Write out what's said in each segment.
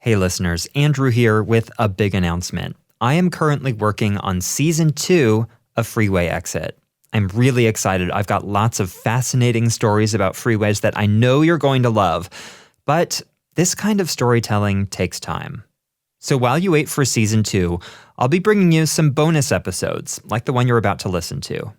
Hey listeners, Andrew here with a big announcement. I am currently working on Season 2 of Freeway Exit. I'm really excited. I've got lots of fascinating stories about freeways that I know you're going to love. But this kind of storytelling takes time. So while you wait for Season 2, I'll be bringing you some bonus episodes, like the one you're about to listen to.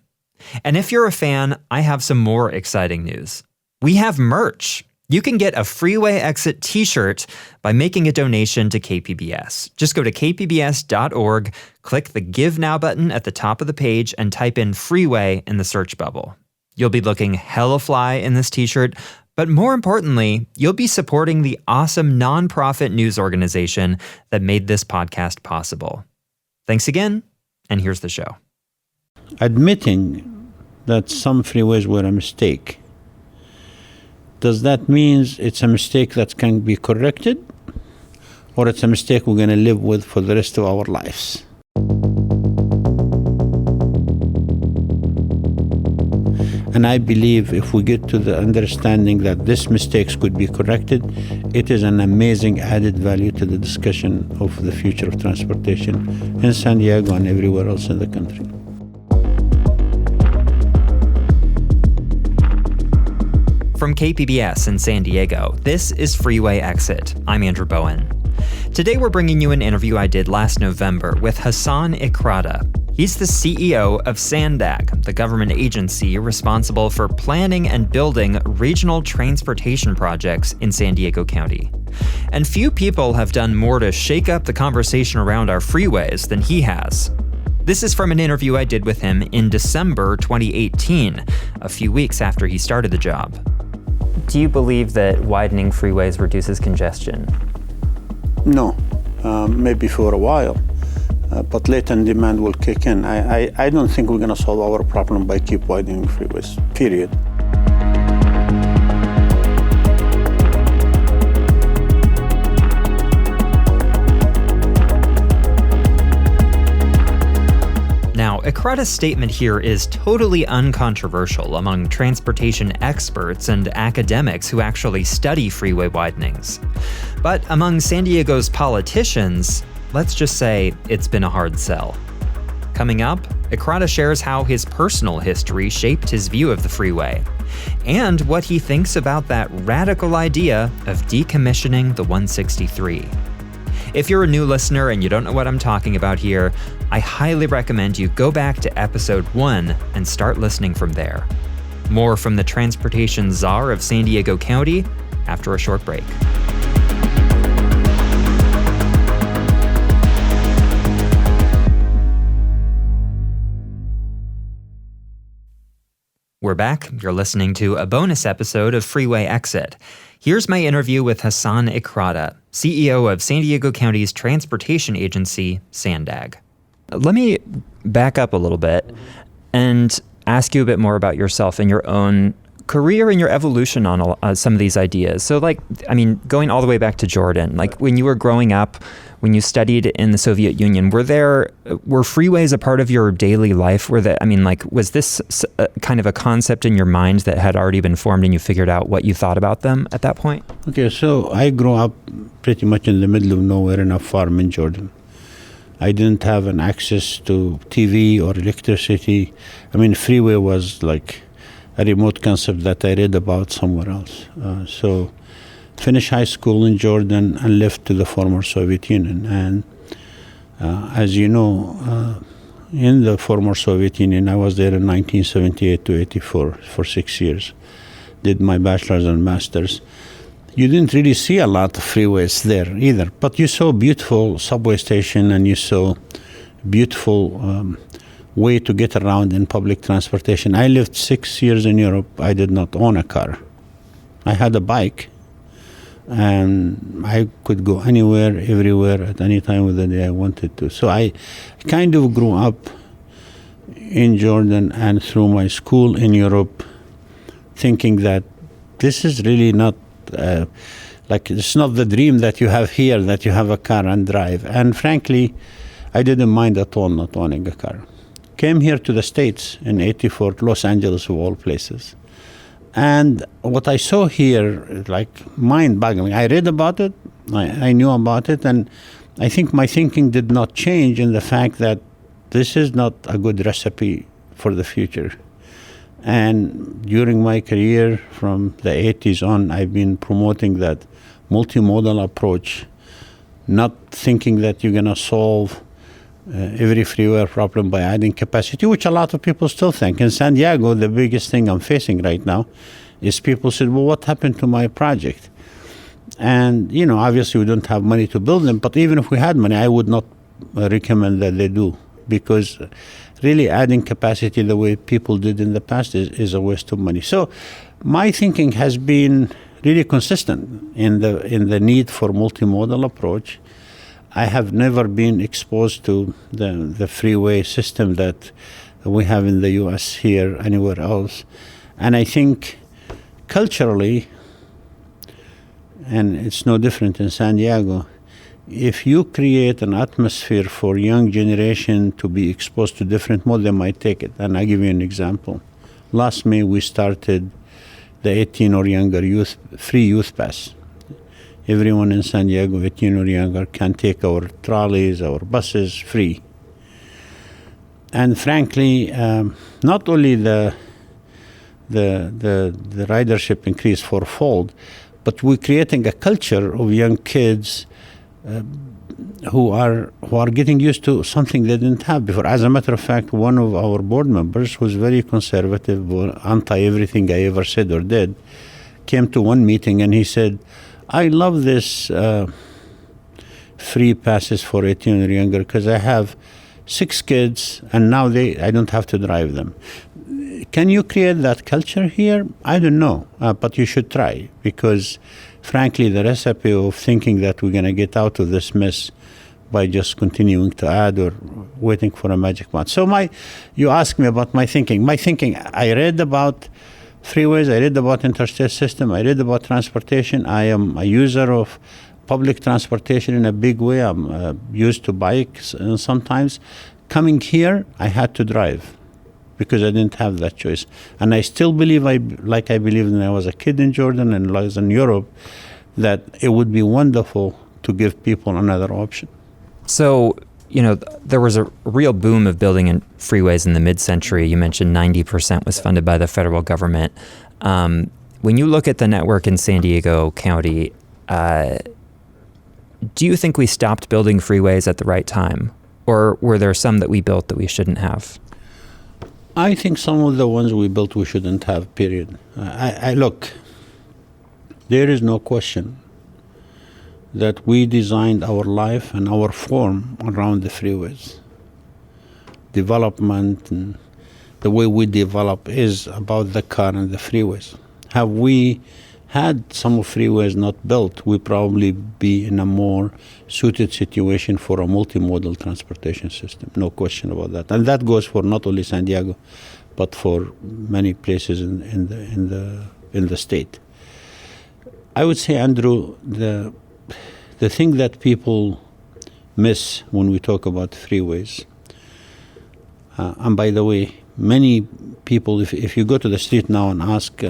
And if you're a fan, I have some more exciting news. We have merch. You can get a Freeway Exit t-shirt by making a donation to KPBS. Just go to kpbs.org, click the Give Now button at the top of the page, and type in Freeway in the search bubble. You'll be looking hella fly in this t-shirt, but more importantly, you'll be supporting the awesome nonprofit news organization that made this podcast possible. Thanks again, and here's the show. Admitting that some freeways were a mistake, does that mean it's a mistake that can be corrected, or it's a mistake we're going to live with for the rest of our lives? And I believe if we get to the understanding that these mistakes could be corrected, it is an amazing added value to the discussion of the future of transportation in San Diego and everywhere else in the country. From KPBS in San Diego, this is Freeway Exit. I'm Andrew Bowen. Today we're bringing you an interview I did last November with Hasan Ikhrata. He's the CEO of SANDAG, the government agency responsible for planning and building regional transportation projects in San Diego County. And few people have done more to shake up the conversation around our freeways than he has. This is from an interview I did with him in December 2018, a few weeks after he started the job. Do you believe that widening freeways reduces congestion? No, maybe for a while, but latent demand will kick in. I don't think we're going to solve our problem by keep widening freeways, period. Now, Ikhrata's statement here is totally uncontroversial among transportation experts and academics who actually study freeway widenings. But among San Diego's politicians, let's just say it's been a hard sell. Coming up, Ikhrata shares how his personal history shaped his view of the freeway, and what he thinks about that radical idea of decommissioning the 163. If you're a new listener and you don't know what I'm talking about here, I highly recommend you go back to episode 1 and start listening from there. More from the transportation czar of San Diego County after a short break. We're back. You're listening to a bonus episode of Freeway Exit. Here's my interview with Hasan Ikhrata, CEO of San Diego County's transportation agency, SANDAG. Let me back up a little bit and ask you a bit more about yourself and your own career and your evolution on some of these ideas. So going all the way back to Jordan, when you were growing up, when you studied in the Soviet Union, were freeways a part of your daily life? Was this kind of a concept in your mind that had already been formed and you figured out what you thought about them at that point? Okay, so I grew up pretty much in the middle of nowhere in a farm in Jordan. I didn't have an access to TV or electricity. Freeway was like a remote concept that I read about somewhere else. So finished high school in Jordan and left to the former Soviet Union. And as you know, in the former Soviet Union, I was there in 1978 to 84 for 6 years. Did my bachelor's and master's. You didn't really see a lot of freeways there either, but you saw beautiful subway station and you saw beautiful way to get around in public transportation. I lived 6 years in Europe. I did not own a car. I had a bike, and I could go anywhere, everywhere, at any time of the day I wanted to. So I kind of grew up in Jordan and through my school in Europe, thinking that this is really not it's not the dream that you have here, that you have a car and drive. And frankly, I didn't mind at all not owning a car. Came here to the States in 84, Los Angeles of all places. And what I saw here, mind-boggling. I read about it, I knew about it, and I think my thinking did not change in the fact that this is not a good recipe for the future. And during my career from the 80s on, I've been promoting that multimodal approach, not thinking that you're going to solve every freeway problem by adding capacity, which a lot of people still think. In San Diego, the biggest thing I'm facing right now is people said, well, what happened to my project? And, obviously we don't have money to build them, but even if we had money, I would not recommend that they do, because really adding capacity the way people did in the past is a waste of money. So my thinking has been really consistent in the need for multimodal approach. I have never been exposed to the freeway system that we have in the U.S. here, anywhere else. And I think culturally, and it's no different in San Diego, if you create an atmosphere for young generation to be exposed to different modes, they might take it. And I'll give you an example. Last May, we started the 18 or younger free youth pass. Everyone in San Diego, 18 or younger, can take our trolleys, our buses free. And frankly, not only the ridership increased fourfold, but we're creating a culture of young kids who are getting used to something they didn't have before. As a matter of fact, one of our board members, who's very conservative, anti-everything I ever said or did, came to one meeting and he said, I love this free passes for 18 or younger because I have 6 kids and now I don't have to drive them. Can you create that culture here? I don't know, but you should try, because frankly, the recipe of thinking that we're going to get out of this mess by just continuing to add or waiting for a magic wand. So you asked me about my thinking. I read about freeways, I read about interstate system, I read about transportation. I am a user of public transportation in a big way. I'm used to bikes sometimes. Coming here, I had to drive because I didn't have that choice. And I still believe, like I believed when I was a kid in Jordan and was in Europe, that it would be wonderful to give people another option. So, there was a real boom of building in freeways in the mid-century. You mentioned 90% was funded by the federal government. When you look at the network in San Diego County, do you think we stopped building freeways at the right time? Or were there some that we built that we shouldn't have? I think some of the ones we built we shouldn't have, period. Look, there is no question that we designed our life and our form around the freeways. Development and the way we develop is about the car and the freeways. Have we had some freeways not built, we'd probably be in a more suited situation for a multimodal transportation system. No question about that. And that goes for not only San Diego, but for many places in the state. I would say, Andrew, the thing that people miss when we talk about freeways, and by the way, many people, if you go to the street now and ask,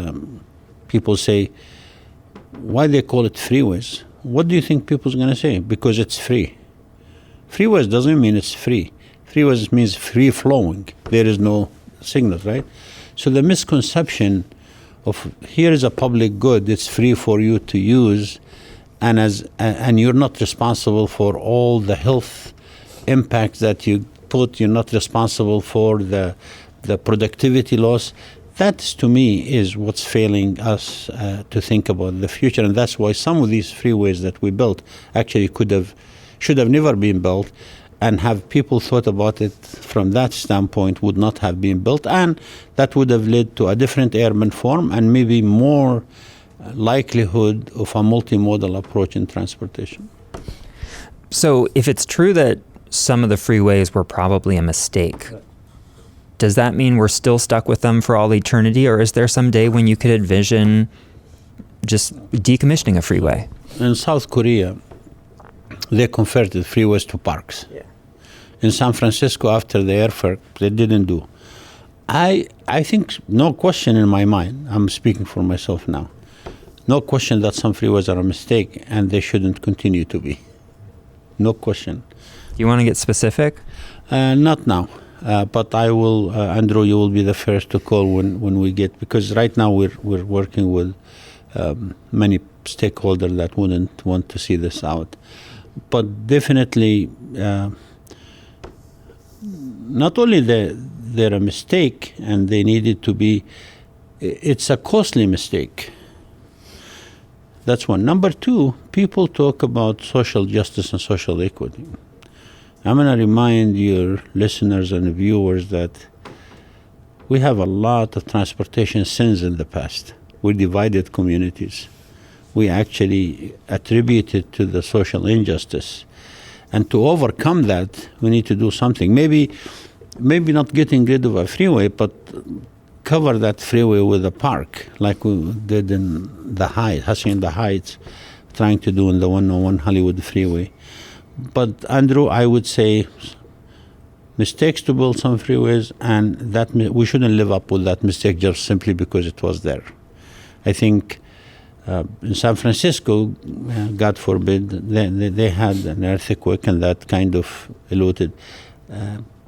people say, why they call it freeways? What do you think people's going to say? Because it's free. Freeways doesn't mean it's free. Freeways means free flowing. There is no signal, right? So the misconception of here is a public good, it's free for you to use, and you're not responsible for all the health impacts that you put, you're not responsible for the productivity loss. That, to me, is what's failing us to think about the future, and that's why some of these freeways that we built actually should have never been built, and have people thought about it from that standpoint would not have been built, and that would have led to a different urban form and maybe more likelihood of a multimodal approach in transportation. So if it's true that some of the freeways were probably a mistake, does that mean we're still stuck with them for all eternity, or is there some day when you could envision just decommissioning a freeway? In South Korea, they converted freeways to parks. Yeah. In San Francisco, after the earthquake, they didn't do. I think, no question in my mind, I'm speaking for myself now, No question that some freeways are a mistake, and they shouldn't continue to be. No question. You want to get specific? Not now. But I will, Andrew, you will be the first to call when we get, because right now we're working with many stakeholders that wouldn't want to see this out. But definitely, not only they're a mistake and they needed to be, it's a costly mistake. That's one. Number two, people talk about social justice and social equity. I'm going to remind your listeners and viewers that we have a lot of transportation sins in the past. We divided communities. We actually attributed to the social injustice. And to overcome that, we need to do something. Maybe not getting rid of a freeway, but cover that freeway with a park, like we did in the Heights, Hasan the Heights, trying to do in the 101 Hollywood freeway. But Andrew, I would say mistakes to build some freeways, and that we shouldn't live up with that mistake just simply because it was there. I think in San Francisco, God forbid, they had an earthquake and that kind of eluded.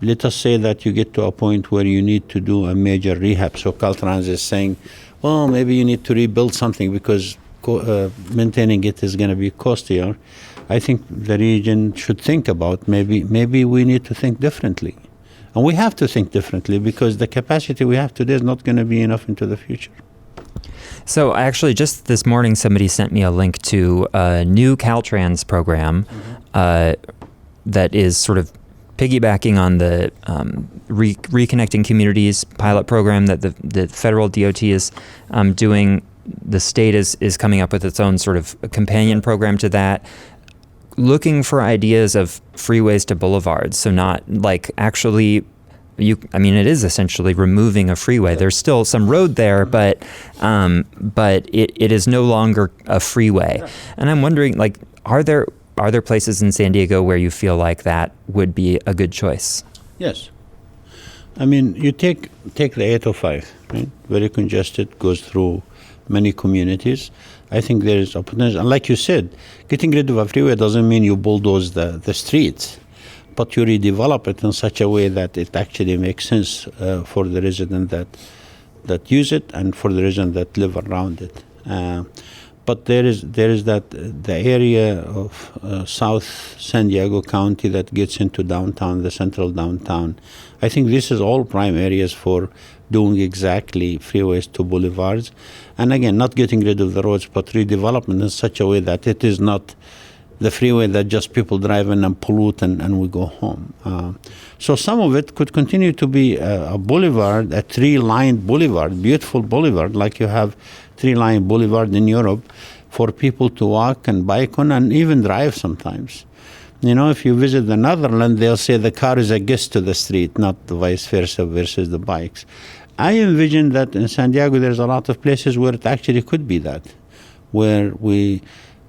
Let us say that you get to a point where you need to do a major rehab. So Caltrans is saying, well, maybe you need to rebuild something because maintaining it is going to be costlier. I think the region should think about maybe we need to think differently. And we have to think differently because the capacity we have today is not going to be enough into the future. So actually just this morning somebody sent me a link to a new Caltrans program that is sort of piggybacking on the Reconnecting Communities pilot program that the federal DOT is doing. The state is coming up with its own sort of companion program to that, looking for ideas of freeways to boulevards. So not like actually, it is essentially removing a freeway. There's still some road there, but it is no longer a freeway. And I'm wondering, like, are there places in San Diego where you feel like that would be a good choice? Yes. I mean, you take the 805, right? Very congested, goes through many communities. I think there is a potential. And like you said, getting rid of a freeway doesn't mean you bulldoze the streets, but you redevelop it in such a way that it actually makes sense for the resident that use it and for the resident that live around it. But there is that the area of South San Diego County that gets into downtown, the central downtown. I think this is all prime areas for doing exactly freeways to boulevards. And again, not getting rid of the roads, but redevelopment in such a way that it is not the freeway that just people drive in and pollute and we go home. So some of it could continue to be a boulevard, a tree-lined boulevard, beautiful boulevard, like you have tree-lined boulevard in Europe for people to walk and bike on and even drive sometimes. You know, if you visit the Netherlands, they'll say the car is a guest to the street, not the vice versa versus the bikes. I envision that in San Diego there's a lot of places where it actually could be that, where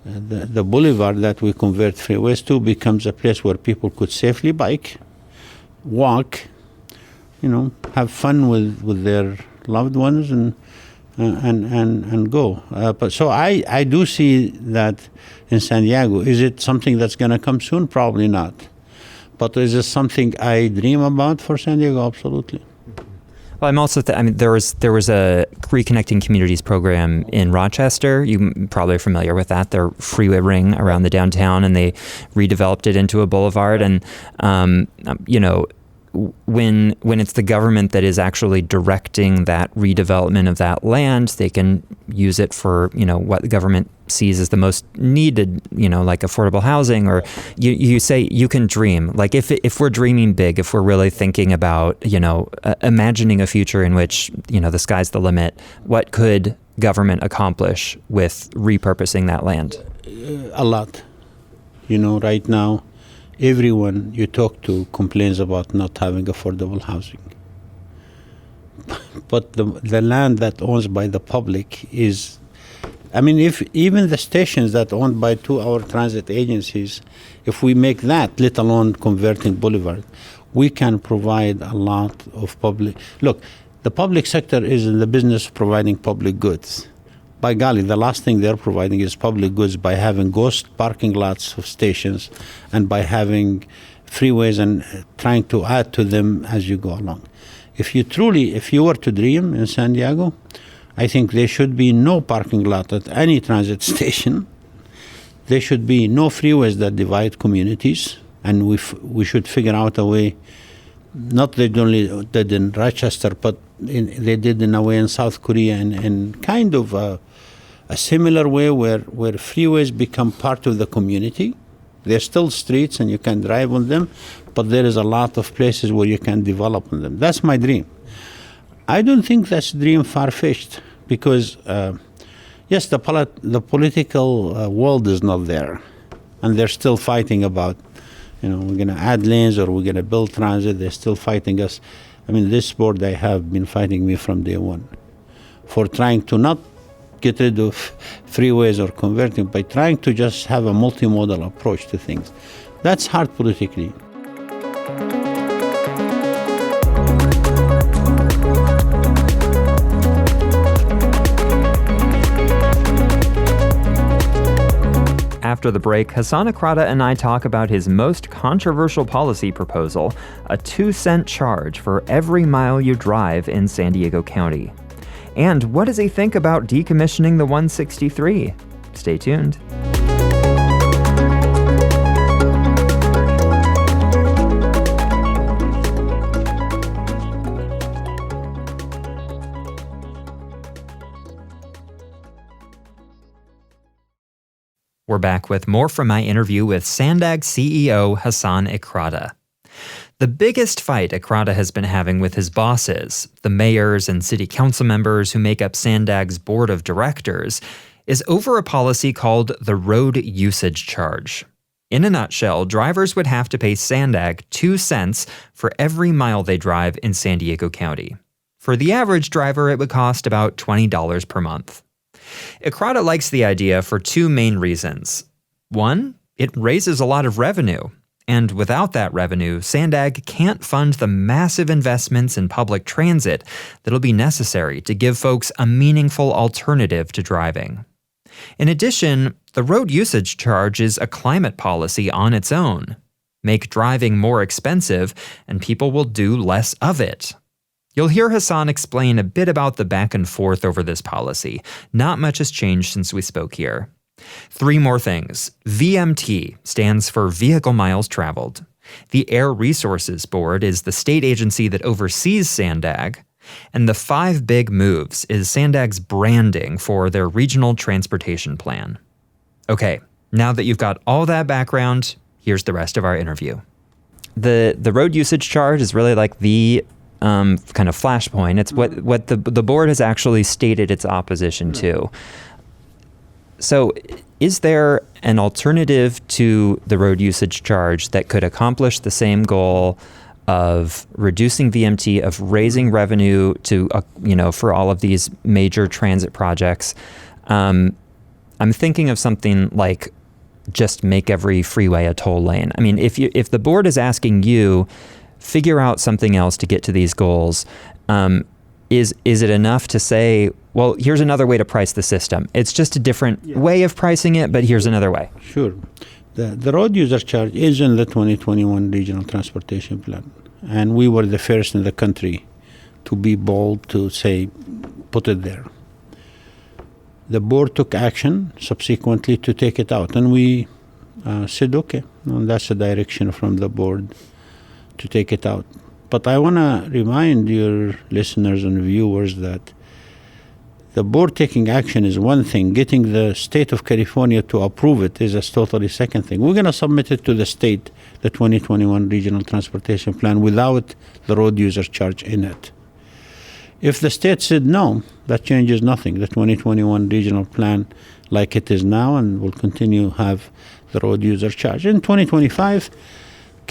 the boulevard that we convert freeways to becomes a place where people could safely bike, walk, have fun with their loved ones and go. But so I do see that in San Diego. Is it something that's going to come soon? Probably not. But is it something I dream about for San Diego? Absolutely. Well, I'm also there was a Reconnecting Communities program in Rochester. You probably are familiar with that. Their freeway ring around the downtown, and they redeveloped it into a boulevard. And when it's the government that is actually directing that redevelopment of that land, they can use it for what the government sees as the most needed, like affordable housing. Or you say you can dream. Like if we're dreaming big, if we're really thinking about imagining a future in which the sky's the limit, what could government accomplish with repurposing that land? A lot. Right now, everyone you talk to complains about not having affordable housing. But the land that owned by the public is, if even the stations that are owned by 2-hour transit agencies, if we make that, let alone converting boulevard, we can provide a lot of public. Look, the public sector is in the business of providing public goods. by golly, the last thing they're providing is public goods by having ghost parking lots of stations and by having freeways and trying to add to them as you go along. If you were to dream in San Diego, I think there should be no parking lot at any transit station. There should be no freeways that divide communities, and we should figure out a way. Not they only did in Rochester, but they did in a way in South Korea, and kind of a similar way where freeways become part of the community. They're still streets and you can drive on them, but there is a lot of places where you can develop on them. That's my dream. I don't think that's a dream far-fetched because, yes, the political world is not there, and they're still fighting about, we're going to add lanes or we're going to build transit. They're still fighting us. I mean, this board, they have been fighting me from day one for trying to not get rid of freeways or converting, by trying to just have a multimodal approach to things. That's hard politically. After the break, Hasan Ikhrata and I talk about his most controversial policy proposal, a 2-cent charge for every mile you drive in San Diego County. And what does he think about decommissioning the 163? Stay tuned. We're back with more from my interview with SANDAG CEO Hasan Ikhrata. The biggest fight Ikhrata has been having with his bosses, the mayors and city council members who make up SANDAG's board of directors, is over a policy called the road usage charge. In a nutshell, drivers would have to pay SANDAG 2 cents for every mile they drive in San Diego County. For the average driver, it would cost about $20 per month. Ikhrata likes the idea for 2 main reasons. One, it raises a lot of revenue. And without that revenue, SANDAG can't fund the massive investments in public transit that'll be necessary to give folks a meaningful alternative to driving. In addition, the road usage charge is a climate policy on its own. Make driving more expensive, and people will do less of it. You'll hear Hasan explain a bit about the back and forth over this policy. Not much has changed since we spoke here. 3 more things. VMT stands for Vehicle Miles Traveled. The Air Resources Board is the state agency that oversees SANDAG. And the 5 big moves is SANDAG's branding for their regional transportation plan. Okay, now that you've got all that background, here's the rest of our interview. The road usage charge is really like the kind of flashpoint. It's what the board has actually stated its opposition to. So is there an alternative to the road usage charge that could accomplish the same goal of reducing VMT, of raising revenue to, for all of these major transit projects? I'm thinking of something like just make every freeway a toll lane. I mean, if the board is asking you, figure out something else to get to these goals, is it enough to say, well, here's another way to price the system? It's just a different way of pricing it, but here's another way. Sure. The road user charge is in the 2021 Regional Transportation Plan. And we were the first in the country to be bold to say, put it there. The board took action subsequently to take it out. And we said, okay, that's a direction from the board to take it out. But I want to remind your listeners and viewers that the board taking action is one thing. Getting the state of California to approve it is a totally second thing. We're going to submit it to the state, the 2021 Regional Transportation Plan, without the road user charge in it. If the state said no, that changes nothing. The 2021 Regional Plan, like it is now, and will continue to have the road user charge. In 2025,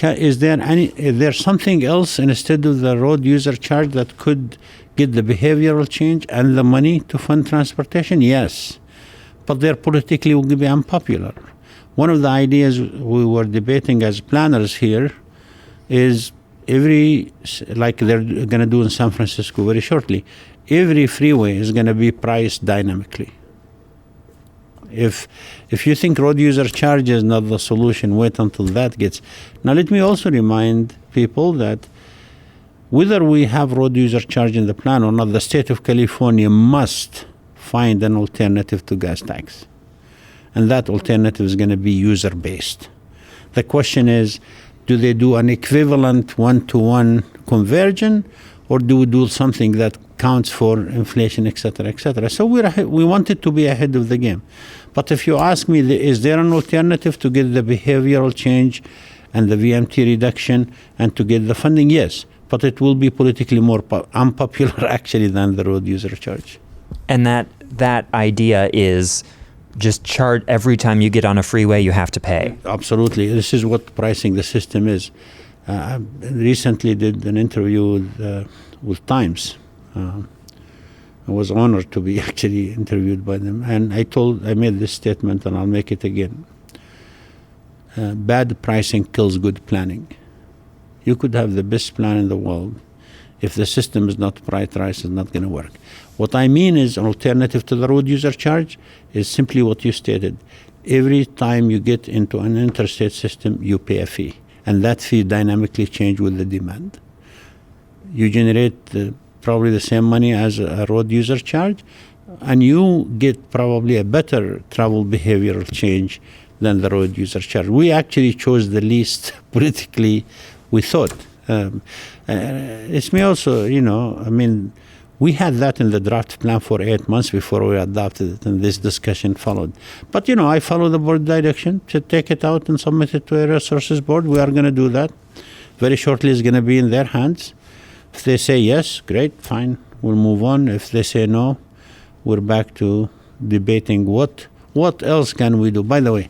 is there something else instead of the road user charge that could get the behavioral change and the money to fund transportation? Yes, but they're politically will be unpopular. One of the ideas we were debating as planners here is like they're going to do in San Francisco very shortly, every freeway is going to be priced dynamically. If you think road user charge is not the solution, wait until that gets. Now let me also remind people that whether we have road user charge in the plan or not, the state of California must find an alternative to gas tax. And that alternative is going to be user-based. The question is, do they do an equivalent one-to-one conversion, or do we do something that counts for inflation, et cetera, et cetera? So we wanted to be ahead of the game. But if you ask me, is there an alternative to get the behavioral change and the VMT reduction and to get the funding? Yes, but it will be politically more unpopular actually than the road user charge. And that idea is just charge every time you get on a freeway, you have to pay. Absolutely. This is what pricing the system is. I recently did an interview with Times. I was honored to be actually interviewed by them. And I made this statement, and I'll make it again. Bad pricing kills good planning. You could have the best plan in the world. If the system is not prioritized, it's not going to work. What I mean is an alternative to the road user charge is simply what you stated. Every time you get into an interstate system, you pay a fee. And that fee dynamically changes with the demand. You generate probably the same money as a road user charge, and you get probably a better travel behavioral change than the road user charge. We actually chose the least politically, we thought. It's me also, we had that in the draft plan for 8 months before we adopted it, and this discussion followed. But, I follow the board direction to take it out and submit it to a resources board. We are going to do that. Very shortly, it's going to be in their hands. If they say yes, great, fine, we'll move on. If they say no, we're back to debating what else can we do. By the way,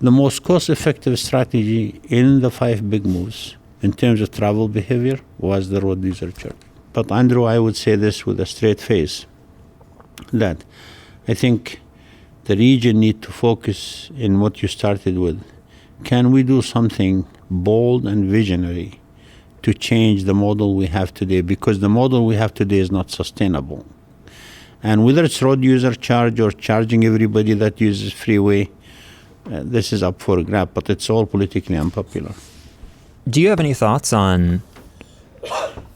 the most cost-effective strategy in the 5 big moves in terms of travel behavior was the road user charge. But Andrew, I would say this with a straight face, that I think the region need to focus in what you started with. Can we do something bold and visionary to change the model we have today? Because the model we have today is not sustainable. And whether it's road user charge or charging everybody that uses Freeway, this is up for a grab, but it's all politically unpopular. Do you have any thoughts on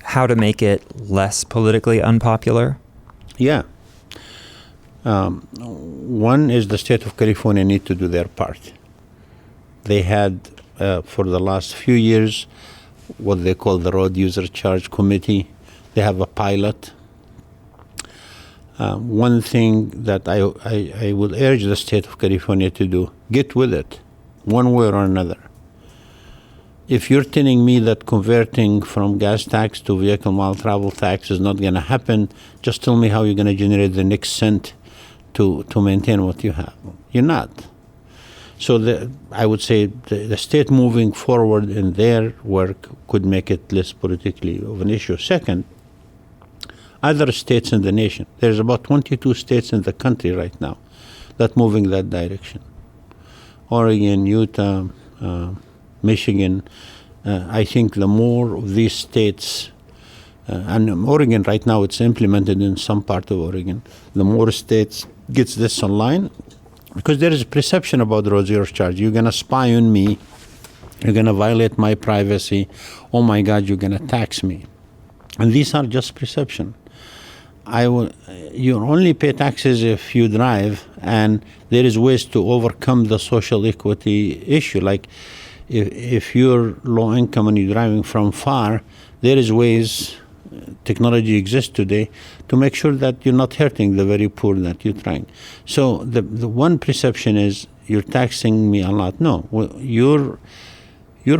how to make it less politically unpopular? Yeah. One is the state of California need to do their part. They had, for the last few years, what they call the Road User Charge Committee. They have a pilot. One thing that I would urge the state of California to do, get with it, one way or another. If you're telling me that converting from gas tax to vehicle mile travel tax is not going to happen, just tell me how you're going to generate the next cent to maintain what you have. You're not. So I would say the state moving forward in their work could make it less politically of an issue. Second, other states in the nation. There's about 22 states in the country right now that moving that direction. Oregon, Utah, Michigan. I think the more of these states, and Oregon right now it's implemented in some part of Oregon, the more states gets this online, because there is a perception about road user charge. You're going to spy on me. You're going to violate my privacy. Oh my God, you're going to tax me. And these are just perception. You only pay taxes if you drive, and there is ways to overcome the social equity issue. Like if you're low income and you're driving from far, there is ways, technology exists today, to make sure that you're not hurting the very poor that you're trying. So the one perception is you're taxing me a lot. No, you're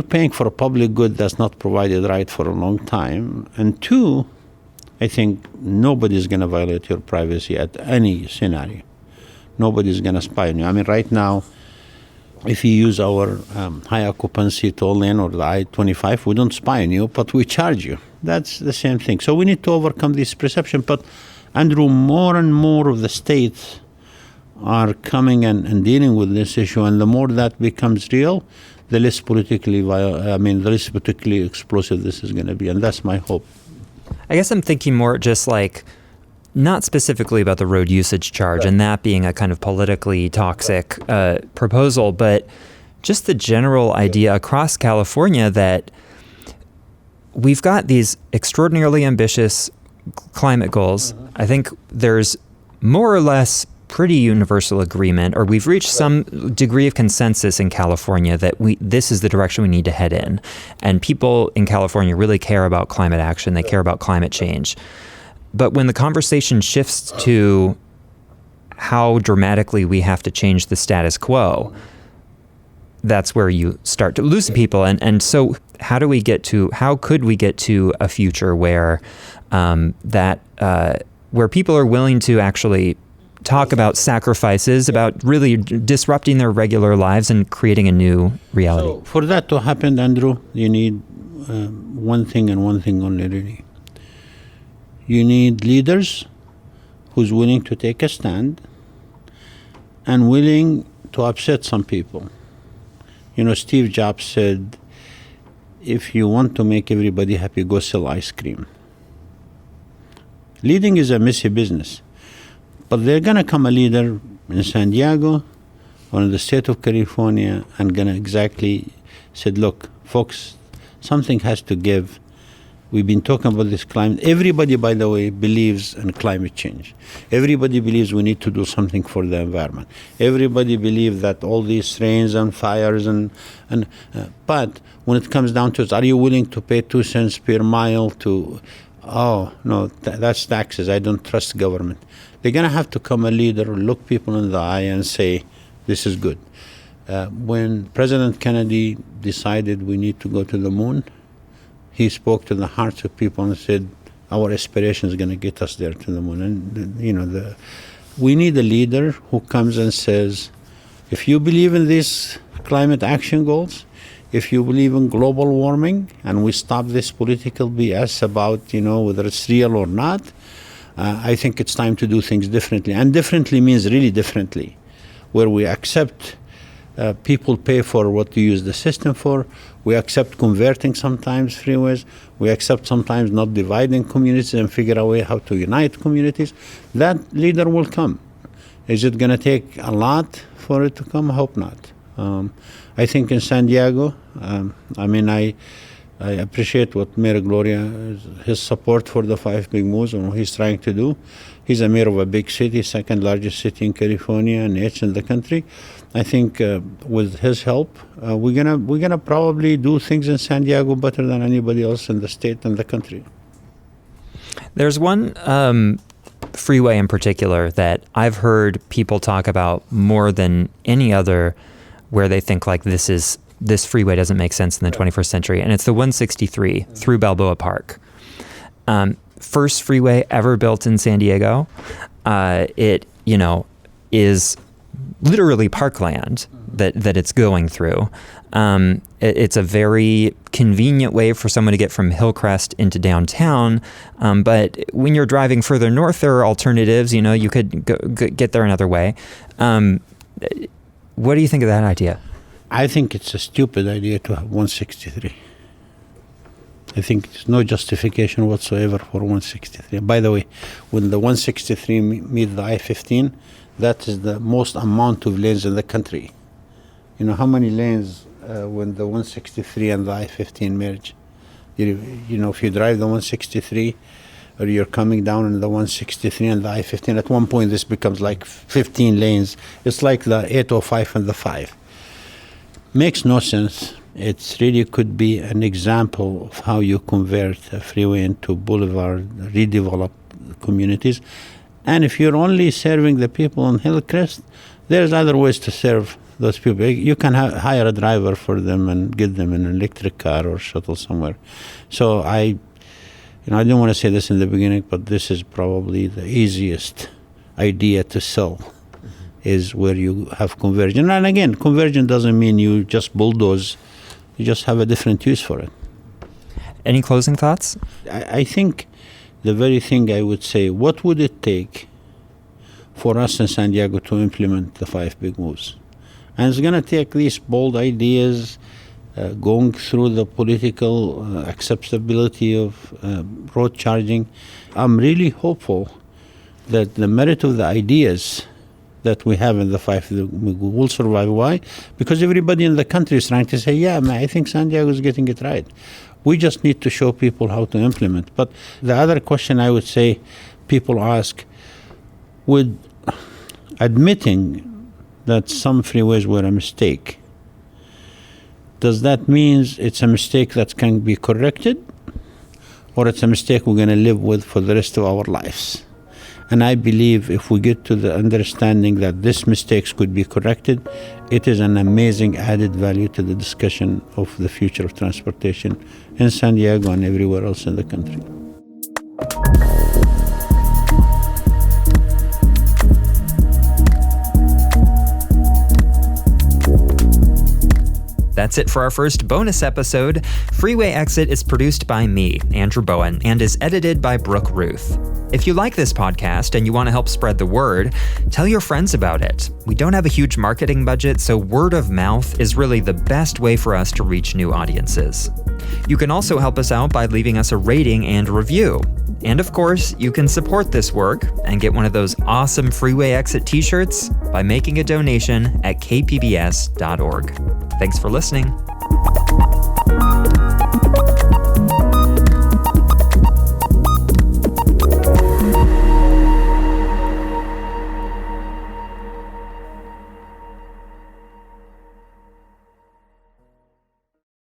paying for a public good that's not provided right for a long time. And two, I think nobody's going to violate your privacy at any scenario. Nobody's going to spy on you. I mean, right now, if you use our high occupancy toll lane or the I-25, we don't spy on you, but we charge you. That's the same thing. So we need to overcome this perception. But, Andrew, more and more of the states are coming and dealing with this issue, and the more that becomes real, the less politically explosive this is going to be, and that's my hope. I guess I'm thinking more just like not specifically about the road usage charge and that being a kind of politically toxic proposal, but just the general idea across California that we've got these extraordinarily ambitious climate goals. I think there's more or less pretty universal agreement, or we've reached some degree of consensus in California that this is the direction we need to head in. And people in California really care about climate action. They care about climate change. But when the conversation shifts to how dramatically we have to change the status quo, that's where you start to lose people. And so how could we get to a future where where people are willing to actually talk about sacrifices, about really disrupting their regular lives and creating a new reality? So for that to happen, Andrew, you need one thing and one thing only, really. You need leaders who's willing to take a stand and willing to upset some people. You know, Steve Jobs said, if you want to make everybody happy, go sell ice cream. Leading is a messy business. But there's going to come a leader in San Diego or in the state of California and going to exactly said, look, folks, something has to give. We've been talking about this climate. Everybody, by the way, believes in climate change. Everybody believes we need to do something for the environment. Everybody believes that all these rains and fires but when it comes down to it, are you willing to pay 2 cents per mile to, oh, no, that's taxes. I don't trust government. They're going to have to come a leader, look people in the eye and say, this is good. When President Kennedy decided we need to go to the moon, he spoke to the hearts of people and said, our aspiration is going to get us there to the moon. And, we need a leader who comes and says, if you believe in these climate action goals, if you believe in global warming, and we stop this political BS about, whether it's real or not, I think it's time to do things differently. And differently means really differently, where we accept people pay for what you use the system for. We accept converting sometimes freeways. We accept sometimes not dividing communities and figure a way how to unite communities. That leader will come. Is it going to take a lot for it to come? I hope not. I think in San Diego, I appreciate what Mayor Gloria, his support for the 5 big moves and what he's trying to do. He's a mayor of a big city, second largest city in California and 8th in the country. I think with his help, we're gonna probably do things in San Diego better than anybody else in the state and the country. There's one freeway in particular that I've heard people talk about more than any other, where they think like this freeway doesn't make sense in the 21st century, and it's the 163 through Balboa Park. First freeway ever built in San Diego. It is literally parkland that it's going through. It's a very convenient way for someone to get from Hillcrest into downtown. But when you're driving further north, there are alternatives. You could get there another way. What do you think of that idea? I think it's a stupid idea to have 163. I think there's no justification whatsoever for 163. By the way, when the 163 meets the I-15, that is the most amount of lanes in the country. You know how many lanes when the 163 and the I-15 merge? If you drive the 163 or you're coming down in the 163 and the I-15, at one point this becomes like 15 lanes. It's like the 805 and the 5. Makes no sense. It really could be an example of how you convert a freeway into boulevard, redevelop communities. And if you're only serving the people on Hillcrest, there's other ways to serve those people. You can hire a driver for them and get them in an electric car or shuttle somewhere. So I didn't want to say this in the beginning, but this is probably the easiest idea to sell. Is where you have conversion. And again, conversion doesn't mean you just bulldoze. You just have a different use for it. Any closing thoughts? I think the very thing I would say, what would it take for us in San Diego to implement the 5 big moves? And it's going to take these bold ideas, going through the political acceptability of road charging. I'm really hopeful that the merit of the ideas that we have in the five will survive. Why? Because everybody in the country is trying to say, yeah, man, I think Santiago is getting it right. We just need to show people how to implement. But the other question I would say people ask, would admitting that some freeways were a mistake, does that mean it's a mistake that can be corrected, or it's a mistake we're going to live with for the rest of our lives? And I believe if we get to the understanding that these mistakes could be corrected, it is an amazing added value to the discussion of the future of transportation in San Diego and everywhere else in the country. That's it for our first bonus episode. Freeway Exit is produced by me, Andrew Bowen, and is edited by Brooke Ruth. If you like this podcast and you want to help spread the word, tell your friends about it. We don't have a huge marketing budget, so word of mouth is really the best way for us to reach new audiences. You can also help us out by leaving us a rating and review. And of course, you can support this work and get one of those awesome Freeway Exit t-shirts by making a donation at kpbs.org. Thanks for listening.